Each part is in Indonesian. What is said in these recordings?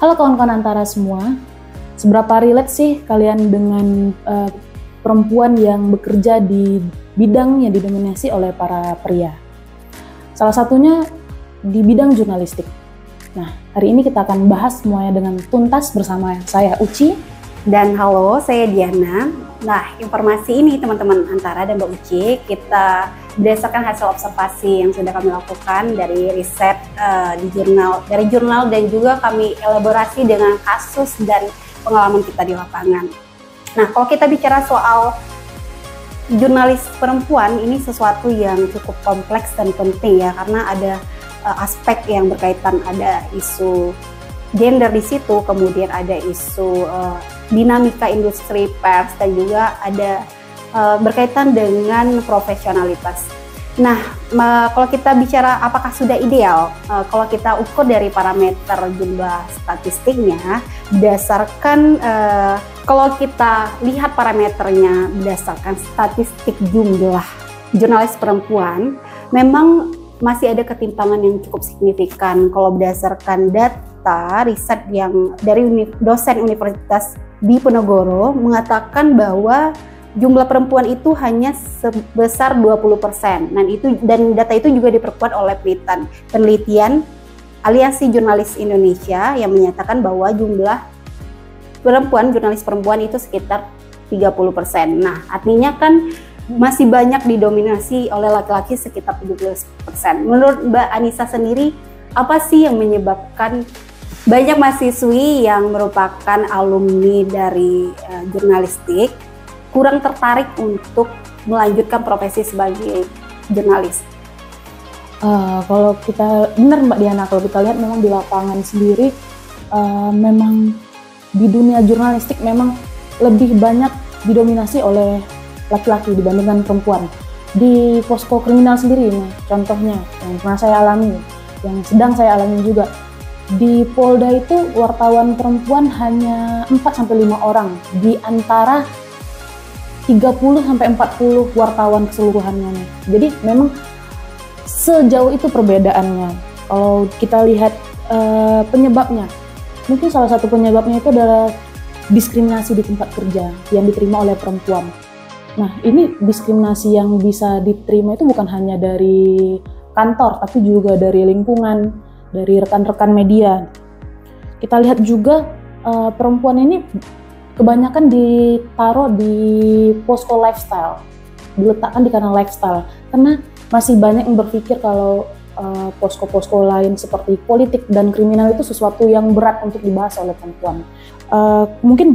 Halo kawan-kawan Antara semua, seberapa relate sih kalian dengan perempuan yang bekerja di bidang yang didominasi oleh para pria? Salah satunya di bidang jurnalistik. Nah, hari ini kita akan bahas semuanya dengan tuntas bersama saya Uci. Dan halo, saya Diana. Nah, informasi ini teman-teman Antara dan Mbak Uci, kita berdasarkan hasil observasi yang sudah kami lakukan dari riset dari jurnal dan juga kami elaborasi dengan kasus dan pengalaman kita di lapangan. Nah, kalau kita bicara soal jurnalis perempuan, ini sesuatu yang cukup kompleks dan penting ya, karena ada aspek yang berkaitan, ada isu gender di situ, kemudian ada isu dinamika industri pers, dan juga ada berkaitan dengan profesionalitas. Nah, kalau kita bicara apakah sudah ideal, kalau kita ukur dari parameter jumlah statistiknya, berdasarkan kalau kita lihat parameternya berdasarkan statistik jumlah jurnalis perempuan, memang masih ada ketimpangan yang cukup signifikan. Kalau berdasarkan data riset yang dari dosen Universitas Diponegoro mengatakan bahwa jumlah perempuan itu hanya sebesar 20%. Dan data itu juga diperkuat oleh penelitian Aliansi Jurnalis Indonesia yang menyatakan bahwa jumlah jurnalis perempuan itu sekitar 30%. Nah, artinya kan masih banyak didominasi oleh laki-laki sekitar 17%. Menurut Mbak Anissa sendiri, apa sih yang menyebabkan banyak mahasiswi yang merupakan alumni dari jurnalistik kurang tertarik untuk melanjutkan profesi sebagai jurnalis? Kalau kita benar Mbak Diana, kalau kita lihat memang di lapangan sendiri, memang di dunia jurnalistik memang lebih banyak didominasi oleh laki-laki dibandingkan perempuan. Di posko kriminal sendiri ini contohnya yang pernah saya alami, yang sedang saya alami juga. Di Polda itu wartawan perempuan hanya 4-5 orang di antara 30-40 wartawan keseluruhannya. Jadi memang sejauh itu perbedaannya. Kalau kita lihat penyebabnya, mungkin salah satu penyebabnya itu adalah diskriminasi di tempat kerja yang diterima oleh perempuan. Nah, ini diskriminasi yang bisa diterima itu bukan hanya dari kantor, tapi juga dari lingkungan, dari rekan-rekan media. Kita lihat juga perempuan ini kebanyakan ditaruh di posko lifestyle, diletakkan di kanal lifestyle, karena masih banyak yang berpikir kalau posko-posko lain seperti politik dan kriminal itu sesuatu yang berat untuk dibahas oleh perempuan. Mungkin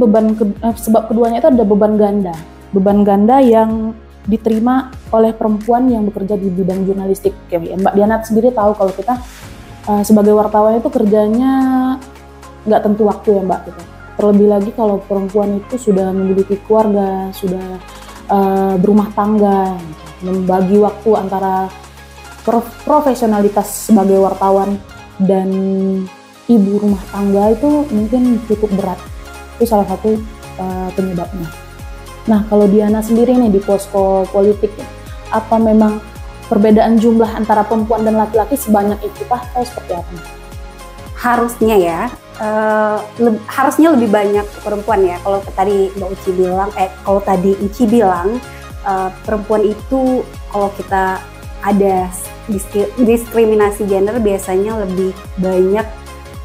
sebab keduanya itu ada beban ganda yang diterima oleh perempuan yang bekerja di bidang jurnalistik. Mbak Diana sendiri tahu kalau kita sebagai wartawan itu kerjanya nggak tentu waktu ya Mbak. Gitu. Terlebih lagi kalau perempuan itu sudah memiliki keluarga, sudah berumah tangga, membagi waktu antara profesionalitas sebagai wartawan dan ibu rumah tangga itu mungkin cukup berat. Itu salah satu penyebabnya. Nah, kalau Diana sendiri nih di posko politik, apa memang perbedaan jumlah antara perempuan dan laki-laki sebanyak itu Pak? Atau seperti apa? Harusnya ya, harusnya lebih banyak perempuan ya. Kalau tadi Mbak Uci bilang, kalau tadi Uci bilang perempuan itu kalau kita ada diskriminasi gender biasanya lebih banyak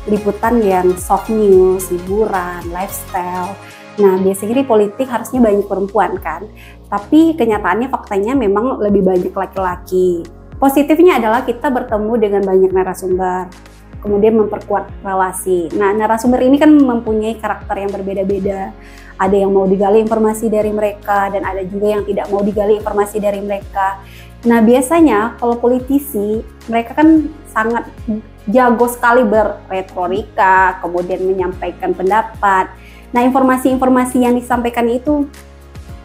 liputan yang soft news, hiburan, lifestyle. Nah, biasanya di politik harusnya banyak perempuan kan, tapi kenyataannya faktanya memang lebih banyak laki-laki. Positifnya adalah kita bertemu dengan banyak narasumber, kemudian memperkuat relasi. Nah, narasumber ini kan mempunyai karakter yang berbeda-beda. Ada yang mau digali informasi dari mereka, dan ada juga yang tidak mau digali informasi dari mereka. Nah, biasanya kalau politisi, mereka kan sangat jago sekali berretorika, kemudian menyampaikan pendapat. Nah, informasi-informasi yang disampaikan itu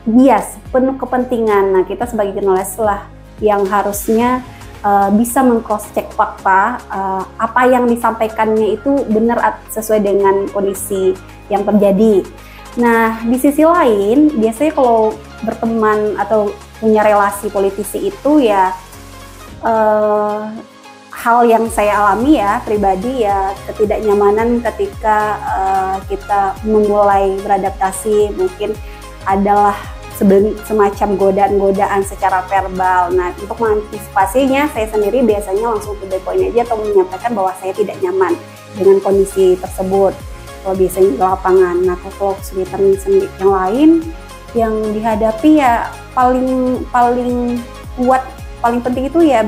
bias, penuh kepentingan. Nah, kita sebagai jurnalis lah yang harusnya bisa meng-cross-check fakta, apa yang disampaikannya itu benar sesuai dengan kondisi yang terjadi. Nah, di sisi lain, biasanya kalau berteman atau punya relasi politisi itu ya hal yang saya alami ya pribadi ya, ketidaknyamanan ketika kita memulai beradaptasi mungkin adalah semacam godaan-godaan secara verbal. Nah, untuk mengantisipasinya saya sendiri biasanya langsung to the point aja atau menyampaikan bahwa saya tidak nyaman dengan kondisi tersebut kalau biasanya di lapangan. Nah, kalau kesulitan yang lain yang dihadapi ya paling kuat, paling penting itu ya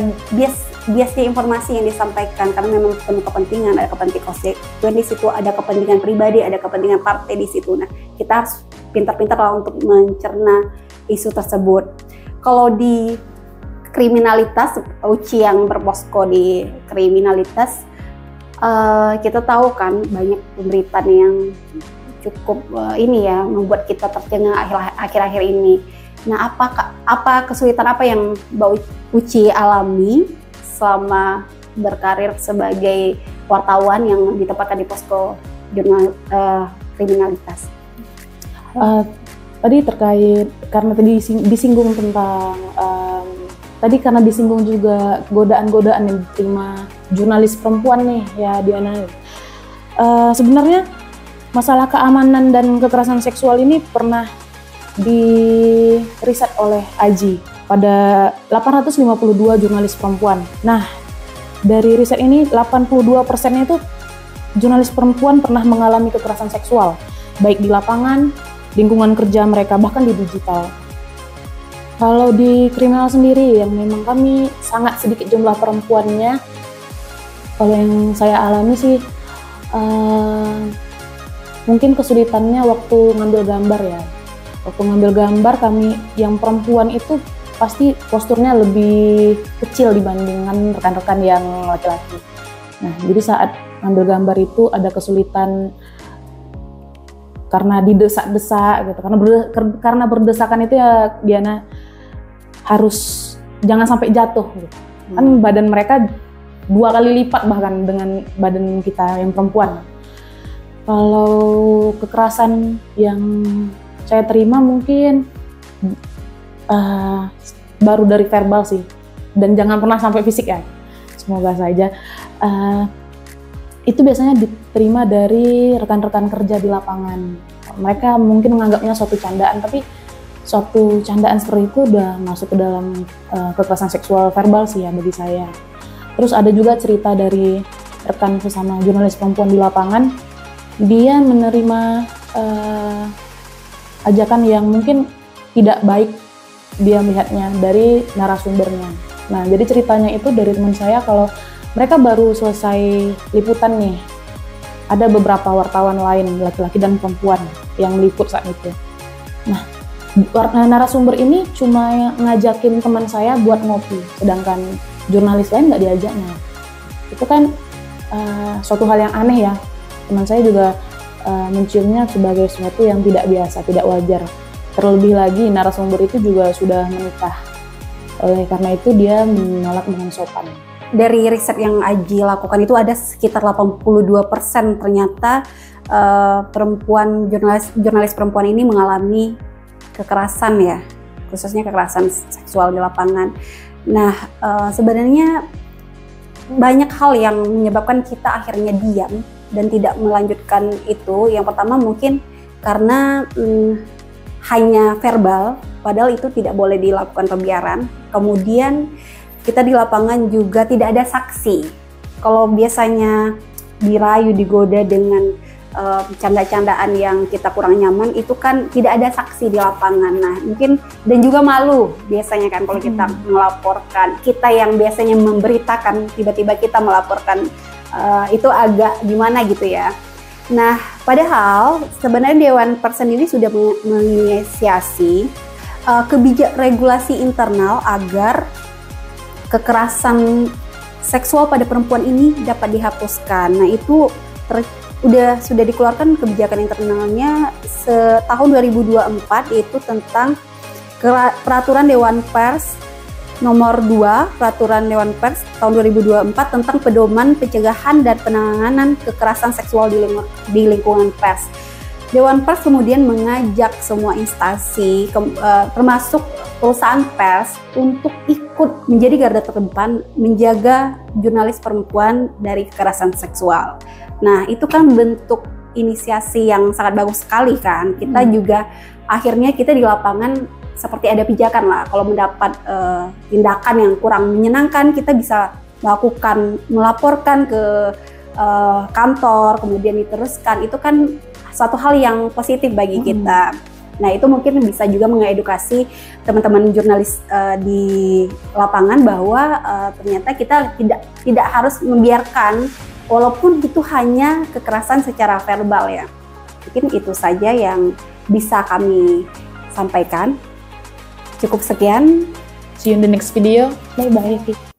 biasnya informasi yang disampaikan, karena memang ketemu kepentingan, ada kepentingan konstituen di situ, ada kepentingan pribadi, ada kepentingan partai di situ. Nah, kita harus pintar-pintar lah untuk mencerna isu tersebut. Kalau di kriminalitas, Uci yang berposko di kriminalitas, kita tahu kan banyak pemberitaan yang cukup ini ya membuat kita tercengang akhir-akhir ini. Nah, apa kesulitan apa yang Mbak Uci alami selama berkarir sebagai wartawan yang ditempatkan di posko jurnal kriminalitas? Tadi terkait karena tadi disinggung tentang tadi karena disinggung juga godaan-godaan yang diterima jurnalis perempuan nih ya Diana. Sebenarnya masalah keamanan dan kekerasan seksual ini pernah diriset oleh AJI pada 852 jurnalis perempuan. Nah, dari riset ini 82%-nya itu jurnalis perempuan pernah mengalami kekerasan seksual, baik di lapangan, lingkungan kerja mereka, bahkan di digital. Kalau di kriminal sendiri yang memang kami sangat sedikit jumlah perempuannya, kalau yang saya alami sih mungkin kesulitannya waktu ngambil gambar ya. Waktu ngambil gambar kami yang perempuan itu pasti posturnya lebih kecil dibandingkan rekan-rekan yang laki-laki. Nah, jadi saat ngambil gambar itu ada kesulitan karena didesak-desak gitu. Karena berdesakan itu ya Diana harus jangan sampai jatuh gitu. Kan badan mereka 2 kali lipat bahkan dengan badan kita yang perempuan. Kalau kekerasan yang saya terima mungkin baru dari verbal sih, dan jangan pernah sampai fisik ya, semoga saja. Itu biasanya diterima dari rekan-rekan kerja di lapangan. Mereka mungkin menganggapnya suatu candaan, tapi suatu candaan seperti itu udah masuk ke dalam kekerasan seksual verbal sih ya bagi saya. Terus ada juga cerita dari rekan sesama jurnalis perempuan di lapangan, dia menerima ajakan yang mungkin tidak baik dia melihatnya dari narasumbernya. Nah, jadi ceritanya itu dari teman saya kalau mereka baru selesai liputan nih, ada beberapa wartawan lain, laki-laki dan perempuan yang meliput saat itu. Nah, narasumber ini cuma ngajakin teman saya buat ngopi, sedangkan jurnalis lain nggak diajaknya. Itu kan suatu hal yang aneh ya. Teman saya juga menciumnya sebagai sesuatu yang tidak biasa, tidak wajar. Terlebih lagi narasumber itu juga sudah menikah. Oleh karena itu dia menolak dengan sopan. Dari riset yang AJI lakukan itu ada sekitar 82% ternyata perempuan jurnalis perempuan ini mengalami kekerasan ya, khususnya kekerasan seksual di lapangan. Nah, sebenarnya banyak hal yang menyebabkan kita akhirnya diam dan tidak melanjutkan itu. Yang pertama mungkin karena hanya verbal, padahal itu tidak boleh dilakukan pembiaran. Kemudian kita di lapangan juga tidak ada saksi. Kalau biasanya dirayu, digoda dengan canda-candaan yang kita kurang nyaman, itu kan tidak ada saksi di lapangan. Nah, mungkin dan juga malu biasanya kan kalau kita melaporkan, kita yang biasanya memberitakan, tiba-tiba kita melaporkan, itu agak gimana gitu ya. Nah, padahal sebenarnya Dewan Pers sendiri sudah menginisiasi kebijakan regulasi internal agar kekerasan seksual pada perempuan ini dapat dihapuskan. Nah, itu sudah dikeluarkan kebijakan internalnya tahun 2024, yaitu tentang peraturan Dewan Pers nomor 2, peraturan Dewan Pers tahun 2024 tentang pedoman pencegahan dan penanganan kekerasan seksual di lingkungan pers. Dewan Pers kemudian mengajak semua instansi termasuk perusahaan pers untuk ikut ikut menjadi garda terdepan menjaga jurnalis perempuan dari kekerasan seksual. Nah, itu kan bentuk inisiasi yang sangat bagus sekali kan. Kita juga akhirnya kita di lapangan seperti ada pijakan lah, kalau mendapat tindakan yang kurang menyenangkan kita bisa melaporkan ke kantor, kemudian diteruskan. Itu kan satu hal yang positif bagi kita. Nah, itu mungkin bisa juga mengedukasi teman-teman jurnalis di lapangan bahwa ternyata kita tidak harus membiarkan walaupun itu hanya kekerasan secara verbal ya. Mungkin itu saja yang bisa kami sampaikan. Cukup sekian. See you in the next video. Bye-bye.